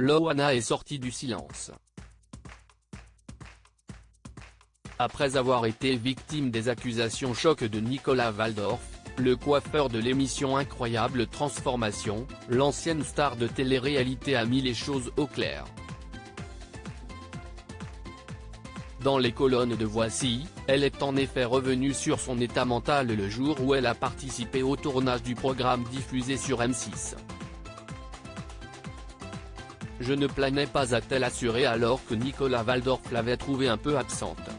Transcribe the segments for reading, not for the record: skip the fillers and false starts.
Loana est sortie du silence. Après avoir été victime des accusations choc de Nicolas Waldorf, le coiffeur de l'émission Incroyable Transformation, l'ancienne star de télé-réalité a mis les choses au clair. Dans les colonnes de Voici, elle est en effet revenue sur son état mental le jour où elle a participé au tournage du programme diffusé sur M6. Je ne planais pas, a-t-elle assuré alors que Nicolas Waldorf l'avait trouvée un peu absente.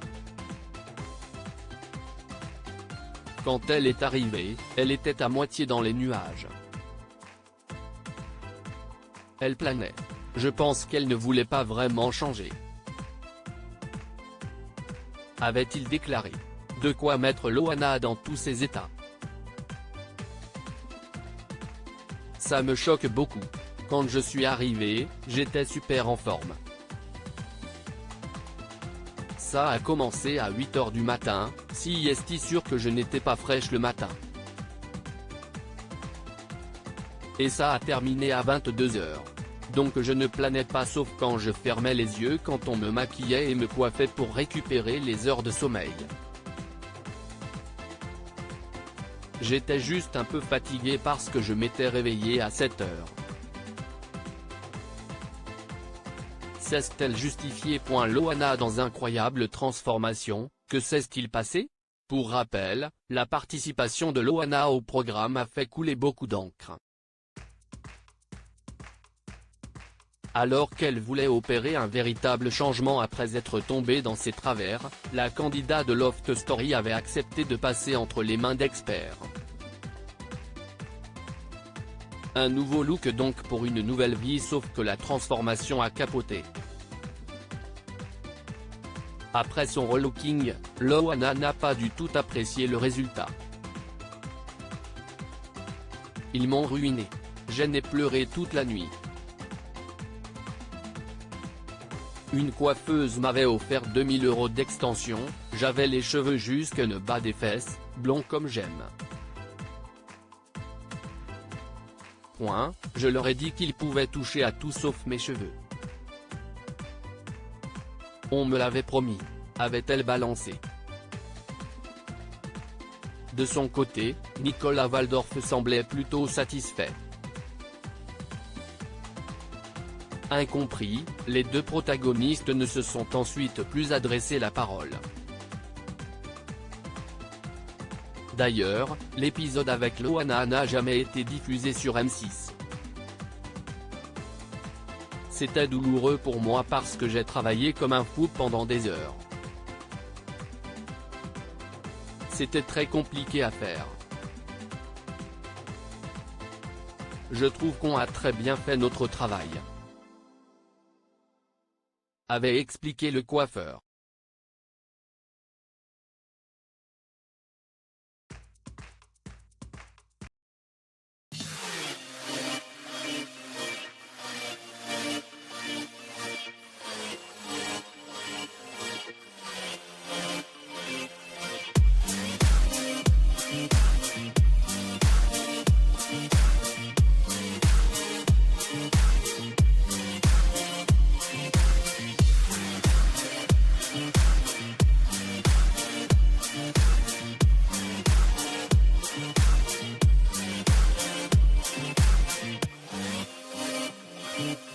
Quand elle est arrivée, elle était à moitié dans les nuages. Elle planait. Je pense qu'elle ne voulait pas vraiment changer. Avait-il déclaré. De quoi mettre Loana dans tous ses états. Ça me choque beaucoup. Quand je suis arrivé, j'étais super en forme. Ça a commencé à 8 h du matin, si est sûr que je n'étais pas fraîche le matin. Et ça a terminé à 22 h. Donc je ne planais pas sauf quand je fermais les yeux quand on me maquillait et me coiffait pour récupérer les heures de sommeil. J'étais juste un peu fatigué parce que je m'étais réveillé à 7 h. S'est-elle justifiée? Loana dans Incroyable Transformation, que s'est-il passé? Pour rappel, la participation de Loana au programme a fait couler beaucoup d'encre. Alors qu'elle voulait opérer un véritable changement après être tombée dans ses travers, la candidate de Loft Story avait accepté de passer entre les mains d'experts. Un nouveau look donc pour une nouvelle vie, sauf que la transformation a capoté. Après son relooking, Loana n'a pas du tout apprécié le résultat. Ils m'ont ruiné. Je n'ai pleuré toute la nuit. Une coiffeuse m'avait offert 2000 € d'extension, j'avais les cheveux jusque le bas des fesses, blonds comme j'aime. Je leur ai dit qu'ils pouvaient toucher à tout sauf mes cheveux. On me l'avait promis, avait-elle balancé. De son côté, Nicolas Waldorf semblait plutôt satisfait. Incompris, les deux protagonistes ne se sont ensuite plus adressé la parole. D'ailleurs, l'épisode avec Loana n'a jamais été diffusé sur M6. C'était douloureux pour moi parce que j'ai travaillé comme un fou pendant des heures. C'était très compliqué à faire. Je trouve qu'on a très bien fait notre travail, avait expliqué le coiffeur. Mm-hmm.